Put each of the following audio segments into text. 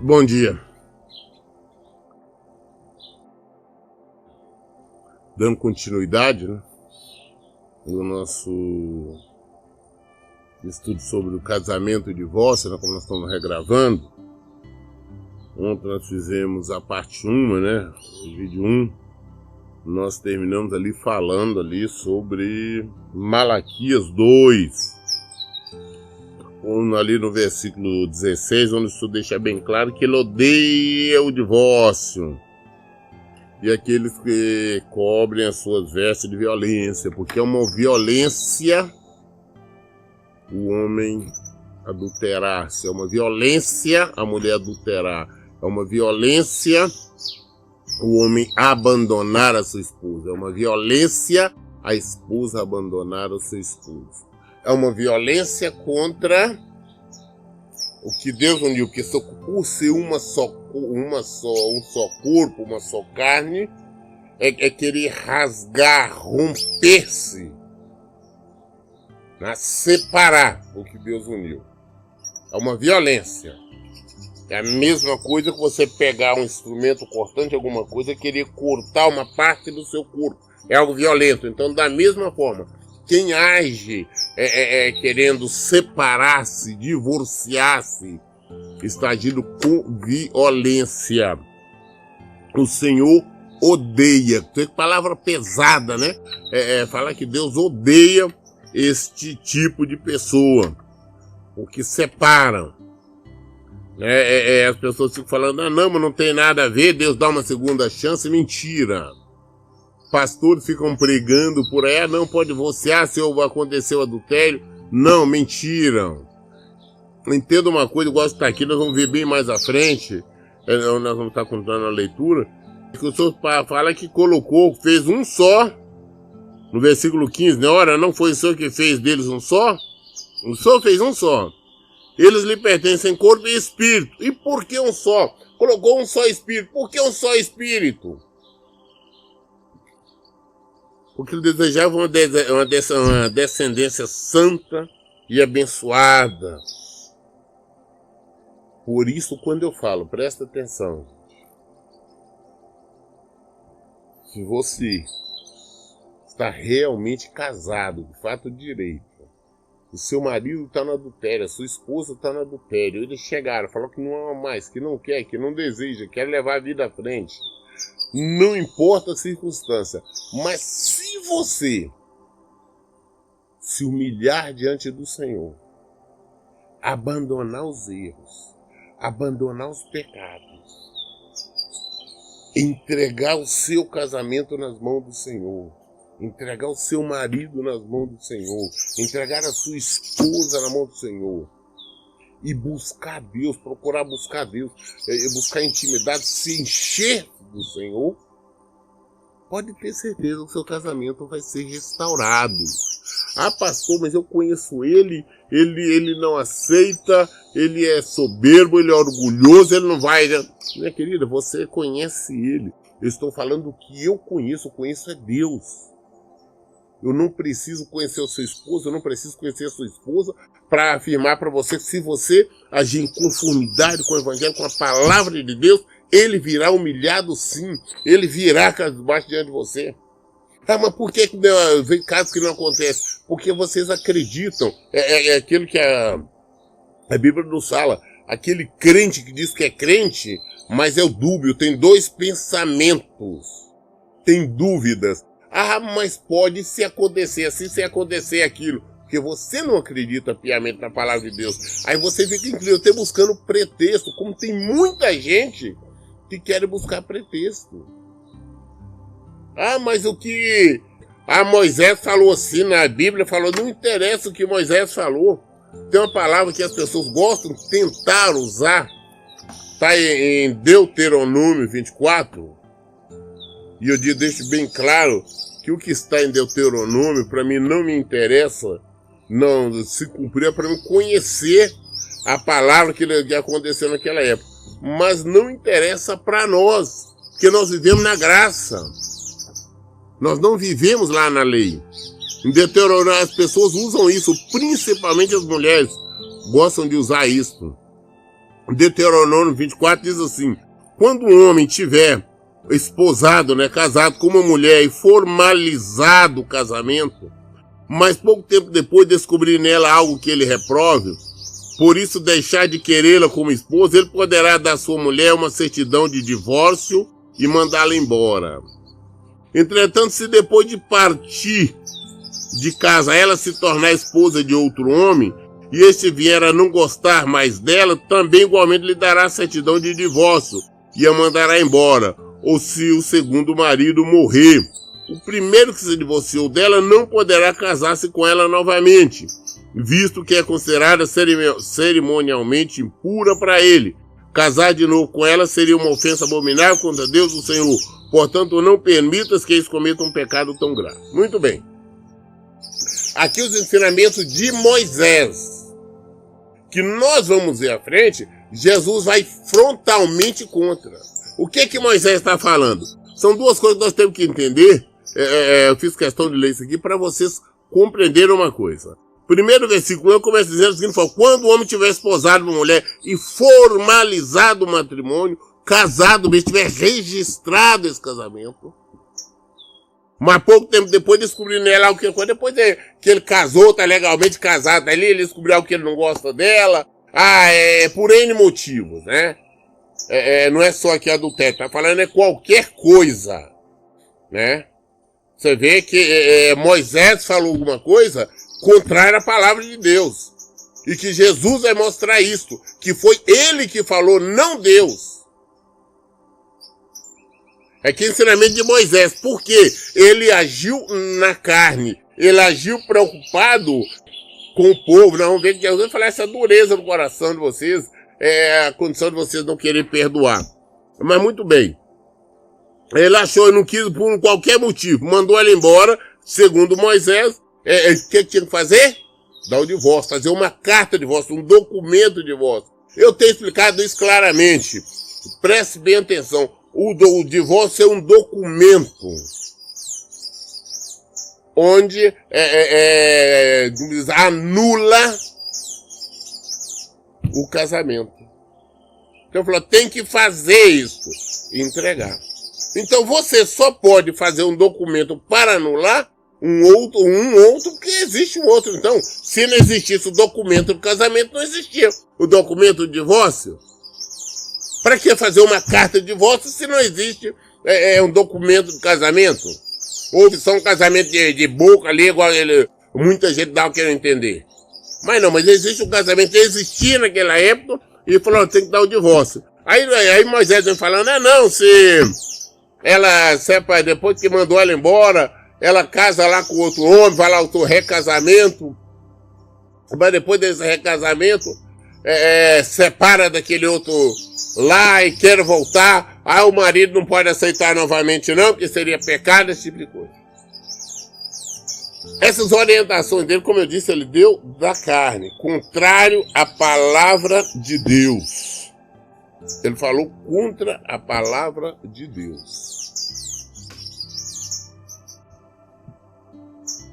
Bom dia. Dando continuidade, né, no nosso estudo sobre o casamento e o divórcio, né, como nós estamos regravando. Ontem nós fizemos a parte 1, né, o vídeo 1. Nós terminamos ali falando ali sobre Malaquias 2. Ali no versículo 16, onde isso deixa bem claro que ele odeia o divórcio e aqueles que cobrem as suas vestes de violência, porque é uma violência o homem adulterar-se, é uma violência a mulher adulterar, é uma violência o homem abandonar a sua esposa, é uma violência a esposa abandonar o seu esposo. É uma violência contra o que Deus uniu, que por ser um só corpo, uma só carne, é querer rasgar, romper-se, né? Separar o que Deus uniu. É uma violência. É a mesma coisa que você pegar um instrumento cortante, alguma coisa, e querer cortar uma parte do seu corpo. É algo violento. Então, da mesma forma, quem age querendo separar-se, divorciar-se, está agindo com violência. O Senhor odeia. Que palavra pesada, né? Falar que Deus odeia este tipo de pessoa, porque separam. As pessoas ficam falando, não, mas não tem nada a ver, Deus dá uma segunda chance. Mentira. Pastores ficam pregando por aí, não pode divorciar se aconteceu adultério. Não, mentira. Entenda uma coisa, eu gosto de estar aqui, nós vamos ver bem mais à frente, nós vamos estar contando a leitura, que o Senhor fala que fez um só, no versículo 15, né? Ora, não foi o Senhor que fez deles um só? O Senhor fez um só. Eles lhe pertencem corpo e espírito. E por que um só? Colocou um só espírito. Por que um só espírito? Porque ele desejava uma descendência santa e abençoada. Por isso, quando eu falo, presta atenção, se você está realmente casado, de fato direito, o seu marido está no adultério, a sua esposa está no adultério, eles chegaram, falaram que não ama mais, que não quer, que não deseja, quer levar a vida à frente. Não importa a circunstância, mas se você se humilhar diante do Senhor, abandonar os erros, abandonar os pecados, entregar o seu casamento nas mãos do Senhor, entregar o seu marido nas mãos do Senhor, entregar a sua esposa na mão do Senhor, e buscar Deus, procurar buscar Deus, buscar intimidade, se encher do Senhor, pode ter certeza que o seu casamento vai ser restaurado. Ah, pastor, mas eu conheço ele não aceita, ele é soberbo, ele é orgulhoso, ele não vai... Minha querida, você conhece ele. Eu estou falando do que eu conheço é Deus. Eu não preciso conhecer o seu esposo, eu não preciso conhecer a sua esposa para afirmar para você que se você agir em conformidade com o Evangelho, com a palavra de Deus, ele virá humilhado sim, ele virá cabisbaixo diante de você. Ah, mas por que vem casos que não acontecem? Porque vocês acreditam, aquilo que a Bíblia nos fala, aquele crente que diz que é crente, mas é o dúbio, tem dois pensamentos, tem dúvidas. Ah, mas pode se acontecer assim, se acontecer aquilo. Porque você não acredita piamente na palavra de Deus. Aí você fica incrível, até buscando pretexto, como tem muita gente que quer buscar pretexto. Ah, mas o que Moisés falou assim na Bíblia, falou, não interessa o que Moisés falou. Tem uma palavra que as pessoas gostam de tentar usar. Está em Deuteronômio 24. E eu deixo bem claro que o que está em Deuteronômio, para mim, não me interessa não se cumprir, é para mim conhecer a palavra que aconteceu naquela época. Mas não interessa para nós, porque nós vivemos na graça. Nós não vivemos lá na lei. Em Deuteronômio, as pessoas usam isso, principalmente as mulheres gostam de usar isso. Deuteronômio 24 diz assim: quando um homem tiver esposado, né, casado com uma mulher e formalizado o casamento, mas pouco tempo depois descobrir nela algo que ele reprove, por isso deixar de querê-la como esposa, ele poderá dar à sua mulher uma certidão de divórcio e mandá-la embora. Entretanto, se depois de partir de casa ela se tornar esposa de outro homem, e este vier a não gostar mais dela, também igualmente lhe dará certidão de divórcio e a mandará embora, ou se o segundo marido morrer. O primeiro que se divorciou dela não poderá casar-se com ela novamente, visto que é considerada cerimonialmente impura para ele. Casar de novo com ela seria uma ofensa abominável contra Deus, o Senhor. Portanto, não permitas que eles cometam um pecado tão grave. Muito bem. Aqui os ensinamentos de Moisés, que nós vamos ver à frente, Jesus vai frontalmente contra. O que Moisés está falando? São duas coisas que nós temos que entender. Eu fiz questão de ler isso aqui para vocês compreenderem uma coisa. Primeiro versículo, eu começo dizendo o seguinte: quando o homem tiver esposado uma mulher e formalizado o matrimônio, casado, mas tiver registrado esse casamento, mas pouco tempo depois descobriu nela o que foi, depois que ele casou, tá legalmente casado ali, ele descobriu algo que ele não gosta dela, por N motivos, né? Não é só aqui adultério, tá falando qualquer coisa, né? Você vê que Moisés falou alguma coisa contrária à palavra de Deus. E que Jesus vai mostrar isso, que foi ele que falou, não Deus. Que ensinamento de Moisés, porque ele agiu na carne, ele agiu preocupado com o povo. Nós vamos ver que Jesus vai falar essa dureza no coração de vocês, a condição de vocês não querer perdoar. Mas muito bem. Ele achou, não quis por qualquer motivo, mandou ela embora, segundo Moisés. O que tinha que fazer? Dar o divórcio, fazer uma carta de divórcio, um documento de divórcio. Eu tenho explicado isso claramente. Preste bem atenção. O divórcio é um documento onde anula o casamento. Então falou, tem que fazer isso e entregar. Então você só pode fazer um documento para anular um outro, porque existe um outro. Então, se não existisse o documento do casamento, não existia o documento de divórcio. Para que fazer uma carta de divórcio se não existe um documento de casamento? Ou só um casamento de boca ali, igual muita gente dá o que não entender. Mas existe um casamento, existia naquela época, e falou, tem que dar o divórcio. Aí Moisés vem falando, se ela, depois que mandou ela embora, ela casa lá com outro homem, vai lá o recasamento, mas depois desse recasamento, separa daquele outro lá e quer voltar, o marido não pode aceitar novamente não, porque seria pecado, esse tipo de coisa. Essas orientações dele, como eu disse, ele deu da carne, contrário à palavra de Deus. Ele falou contra a palavra de Deus.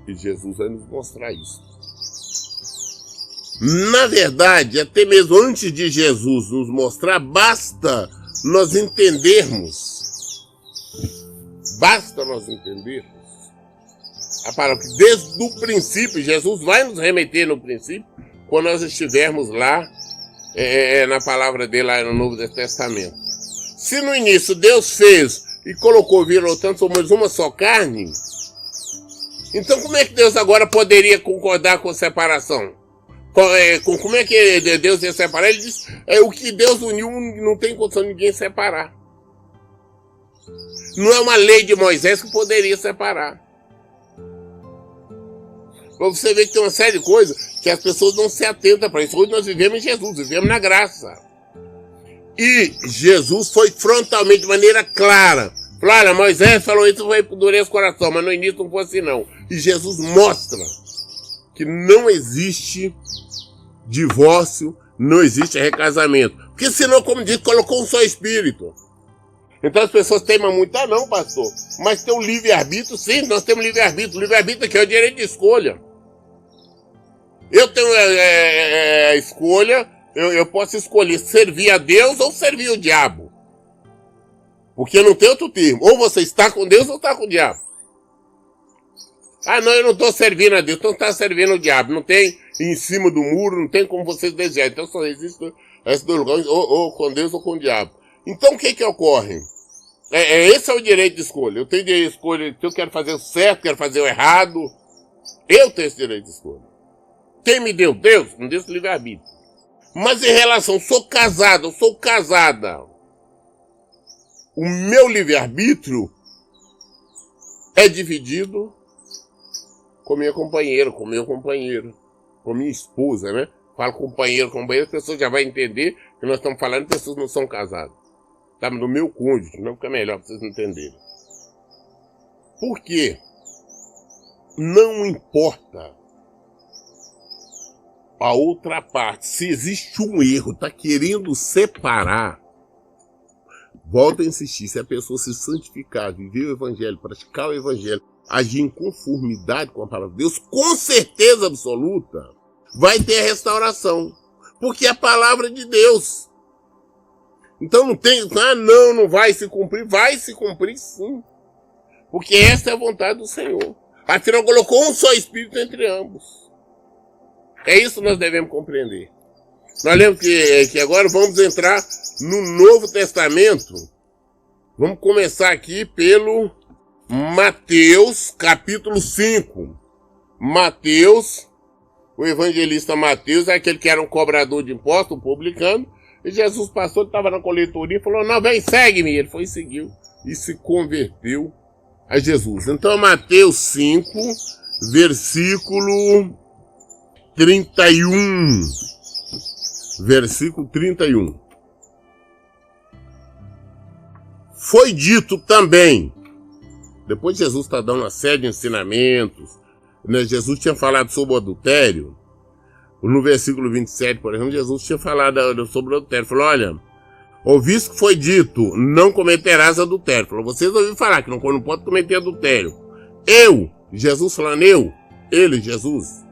E Jesus vai nos mostrar isso. Na verdade, até mesmo antes de Jesus nos mostrar, basta nós entendermos a palavra que desde o princípio, Jesus vai nos remeter no princípio, quando nós estivermos lá, na palavra dele, lá no Novo Testamento. Se no início Deus fez e colocou, virou tanto, somos uma só carne, então como é que Deus agora poderia concordar com a separação? Como é que Deus ia separar? Ele diz, o que Deus uniu não tem condição de ninguém separar. Não é uma lei de Moisés que poderia separar. Você vê que tem uma série de coisas que as pessoas não se atentam para isso. Hoje nós vivemos em Jesus, vivemos na graça. E Jesus foi frontalmente, de maneira clara. Falou, olha, Moisés falou isso, foi por dureza do coração, mas no início não foi assim não. E Jesus mostra que não existe divórcio, não existe recasamento. Porque senão, como diz, colocou um só espírito. Então as pessoas temem muito, não, pastor, mas tem um livre-arbítrio, sim, nós temos livre-arbítrio. O livre-arbítrio aqui é o direito de escolha. Eu tenho a escolha Eu posso escolher servir a Deus ou servir o diabo. Porque não tem outro termo. Ou você está com Deus ou está com o diabo. Ah, não, eu não estou servindo a Deus, então está servindo o diabo. Não tem em cima do muro, não tem como vocês desejarem. Então só existe esses dois lugares, ou com Deus ou com o diabo. Então o que ocorre? Esse é o direito de escolha. Eu tenho direito de escolha se eu quero fazer o certo, quero fazer o errado. Eu tenho esse direito de escolha. Quem me deu? Deus, me deu esse livre-arbítrio. Mas em relação, sou casado, eu sou casada. O meu livre-arbítrio é dividido com minha companheira, com meu companheiro, com minha esposa, né? Falo companheiro, companheira, as pessoas já vão entender que nós estamos falando de pessoas que não são casadas. Tá? No meu cônjuge, não fica melhor para vocês entenderem. Por quê? Não importa a outra parte, se existe um erro, está querendo separar, volto a insistir, se a pessoa se santificar, viver o evangelho, praticar o evangelho, agir em conformidade com a palavra de Deus, com certeza absoluta, vai ter a restauração. Porque é a palavra de Deus. Então não tem, não vai se cumprir sim. Porque essa é a vontade do Senhor. Afinal, colocou um só Espírito entre ambos. É isso que nós devemos compreender. Nós lemos que agora vamos entrar no Novo Testamento. Vamos começar aqui pelo Mateus, capítulo 5. Mateus, o evangelista Mateus, é aquele que era um cobrador de impostos, um publicano. E Jesus passou, ele estava na coletoria e falou, não, vem, segue-me. Ele foi e seguiu e se converteu a Jesus. Então, Mateus 5, versículo 31. Versículo 31. Foi dito também, depois Jesus está dando uma série de ensinamentos, né? Jesus tinha falado sobre o adultério. No versículo 27, por exemplo, Jesus tinha falado sobre o adultério. Falou, olha, ouviste que foi dito, não cometerás adultério. Falou, vocês ouviram falar que não pode cometer adultério. Jesus falando, ele, Jesus,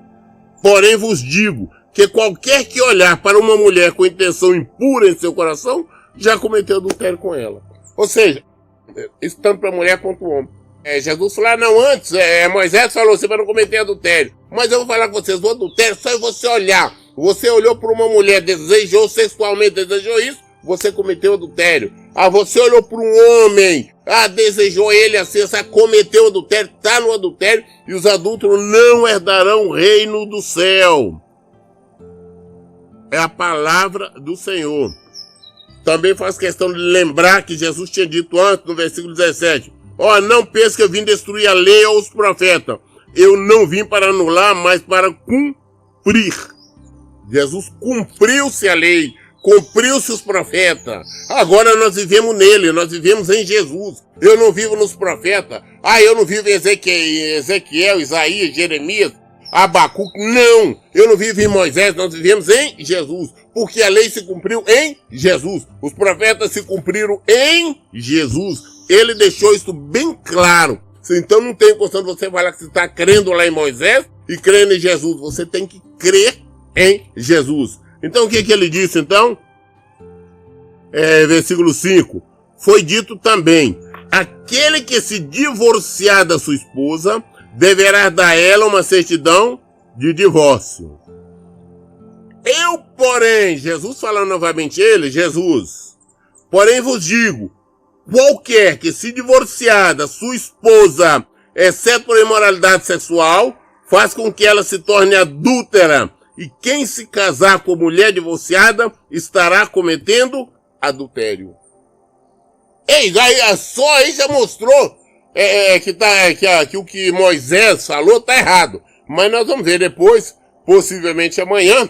porém vos digo que qualquer que olhar para uma mulher com intenção impura em seu coração, já cometeu adultério com ela. Ou seja, isso tanto para a mulher quanto para o homem. Jesus falou, não, antes, Moisés falou, você vai não cometer adultério. Mas eu vou falar com vocês, o adultério só é você olhar. Você olhou para uma mulher, desejou sexualmente, desejou isso, você cometeu adultério. Você olhou para um homem, desejou ele assim, cometeu adultério, está no adultério, e os adúlteros não herdarão o reino do céu. É a palavra do Senhor. Também faz questão de lembrar que Jesus tinha dito antes, no versículo 17, não pense que eu vim destruir a lei ou os profetas. Eu não vim para anular, mas para cumprir. Jesus cumpriu-se a lei, cumpriu-se os profetas. Agora nós vivemos nele, nós vivemos em Jesus. Eu não vivo nos profetas. Eu não vivo em Ezequiel, Isaías, Jeremias, Abacuque. Não, eu não vivo em Moisés, nós vivemos em Jesus. Porque a lei se cumpriu em Jesus. Os profetas se cumpriram em Jesus. Ele deixou isso bem claro. Então não tem questão de você falar que você está crendo lá em Moisés e crendo em Jesus. Você tem que crer em Jesus. Então o que ele disse então? Versículo 5. Foi dito também, aquele que se divorciar da sua esposa deverá dar a ela uma certidão de divórcio. Eu, porém, Jesus falando novamente Jesus, porém vos digo, qualquer que se divorciar da sua esposa, exceto por imoralidade sexual, faz com que ela se torne adúltera. E quem se casar com mulher divorciada estará cometendo adultério. Só aí já mostrou que o que Moisés falou está errado. Mas nós vamos ver depois, possivelmente amanhã,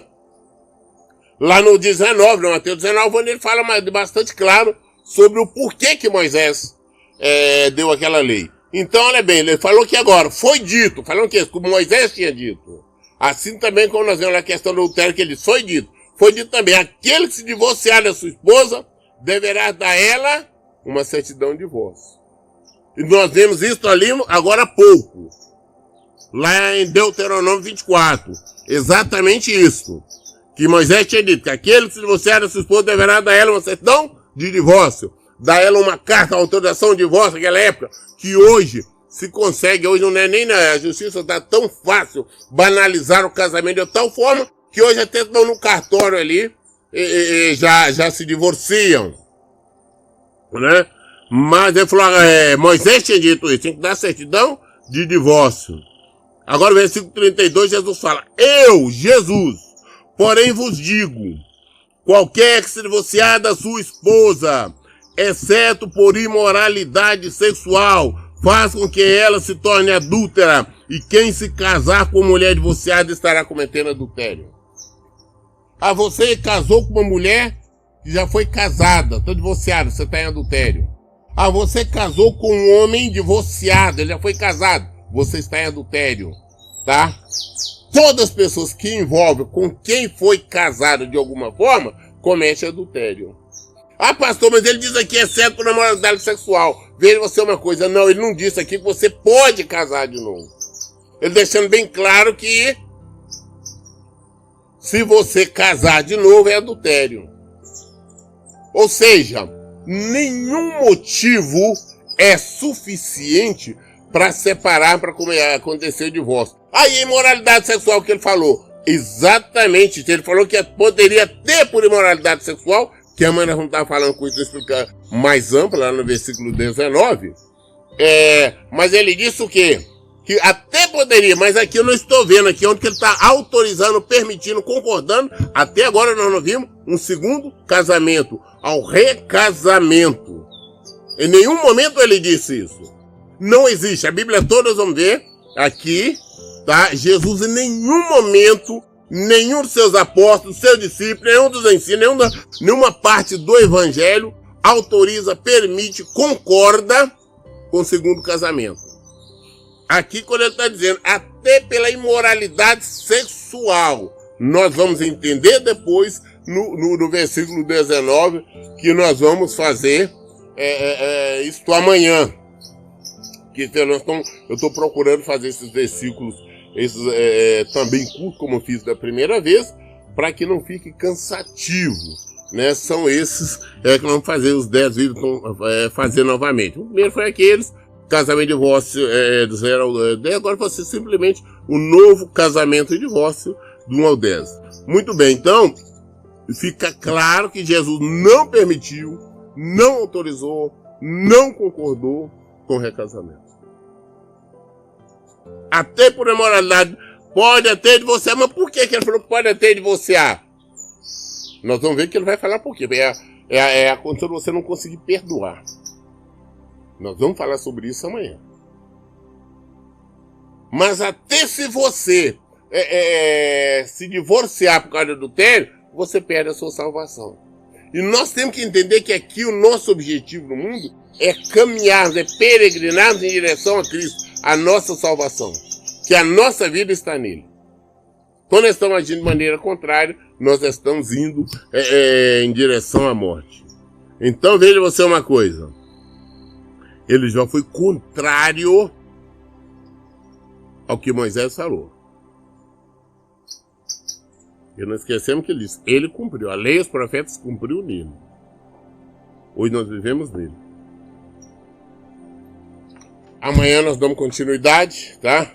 lá no 19, no Mateus 19, onde ele fala bastante claro sobre o porquê que Moisés deu aquela lei. Então, olha bem, ele falou que agora foi dito, falando que como Moisés tinha dito. Assim também, como nós vemos na questão do adultério, que ele foi dito também, aquele que se divorciar da sua esposa, deverá dar a ela uma certidão de divórcio. E nós vemos isso ali agora há pouco, lá em Deuteronômio 24. Exatamente isso. Que Moisés tinha dito que aquele que se divorciar da sua esposa deverá dar a ela uma certidão de divórcio. Dar a ela uma carta, uma autorização de divórcio naquela época, que hoje se consegue, hoje não é nem na justiça, está tão fácil banalizar o casamento de tal forma que hoje até estão no cartório ali e já se divorciam, né? Mas ele falou, Moisés tinha dito isso, tem que dar certidão de divórcio. Agora o versículo 32, Jesus fala, eu, Jesus, porém vos digo, qualquer que se divorciar da sua esposa, exceto por imoralidade sexual, faz com que ela se torne adúltera, e quem se casar com mulher divorciada estará cometendo adultério. Ah, você casou com uma mulher que já foi casada, está divorciada, você está em adultério. Ah, você casou com um homem divorciado, ele já foi casado, você está em adultério, tá? Todas as pessoas que envolvem com quem foi casado de alguma forma, cometem adultério. Ah, pastor, mas ele diz aqui, exceto por imoralidade sexual. Veja você uma coisa, não, ele não disse aqui que você pode casar de novo. Ele deixando bem claro que se você casar de novo é adultério. Ou seja, nenhum motivo é suficiente para separar, para acontecer o divórcio. Aí, imoralidade sexual que ele falou. Exatamente, ele falou que poderia ter por imoralidade sexual, que a mãe não está falando com isso, explicar mais ampla, lá no versículo 19. Mas ele disse o quê? Que até poderia, mas aqui eu não estou vendo, aqui onde que ele está autorizando, permitindo, concordando. Até agora nós não vimos um segundo casamento, ao recasamento. Em nenhum momento ele disse isso. Não existe. A Bíblia toda, nós vamos ver aqui, tá? Jesus em nenhum momento, nenhum dos seus apóstolos, seus discípulos, nenhum dos ensinos, nenhuma parte do evangelho autoriza, permite, concorda com o segundo casamento. Aqui quando ele está dizendo, até pela imoralidade sexual, nós vamos entender depois no versículo 19, que nós vamos fazer isto amanhã. Que eu estou procurando fazer esses versículos também curtos, como eu fiz da primeira vez, para que não fique cansativo, né? São esses que nós vamos fazer, os 10 vídeos, fazer novamente. O primeiro foi aqueles, casamento e divórcio do 0 ao 10, agora vai ser simplesmente o novo casamento e divórcio do 1 ao 10. Muito bem, então, fica claro que Jesus não permitiu, não autorizou, não concordou com o recasamento. Até por imoralidade, pode até divorciar, mas por que ele falou que pode até divorciar? Nós vamos ver que ele vai falar por quê. É a condição de você não conseguir perdoar. Nós vamos falar sobre isso amanhã. Mas até se você se divorciar por causa do adultério, você perde a sua salvação. E nós temos que entender que aqui o nosso objetivo no mundo é caminharmos, é peregrinarmos em direção a Cristo, a nossa salvação. Que a nossa vida está nele. Quando nós estamos agindo de maneira contrária, nós estamos indo em direção à morte. Então veja você uma coisa. Ele já foi contrário ao que Moisés falou. E não esquecemos que ele disse, ele cumpriu. A lei e os profetas cumpriu nele. Hoje nós vivemos nele. Amanhã nós damos continuidade, tá?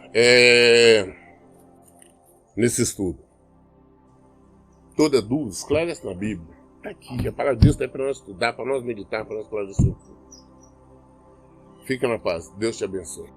Nesse estudo. Toda dúvida, esclarece na Bíblia. Está aqui, a palavra de Deus está para nós estudar, para nós meditar, para nós falar do seu. Fica na paz. Deus te abençoe.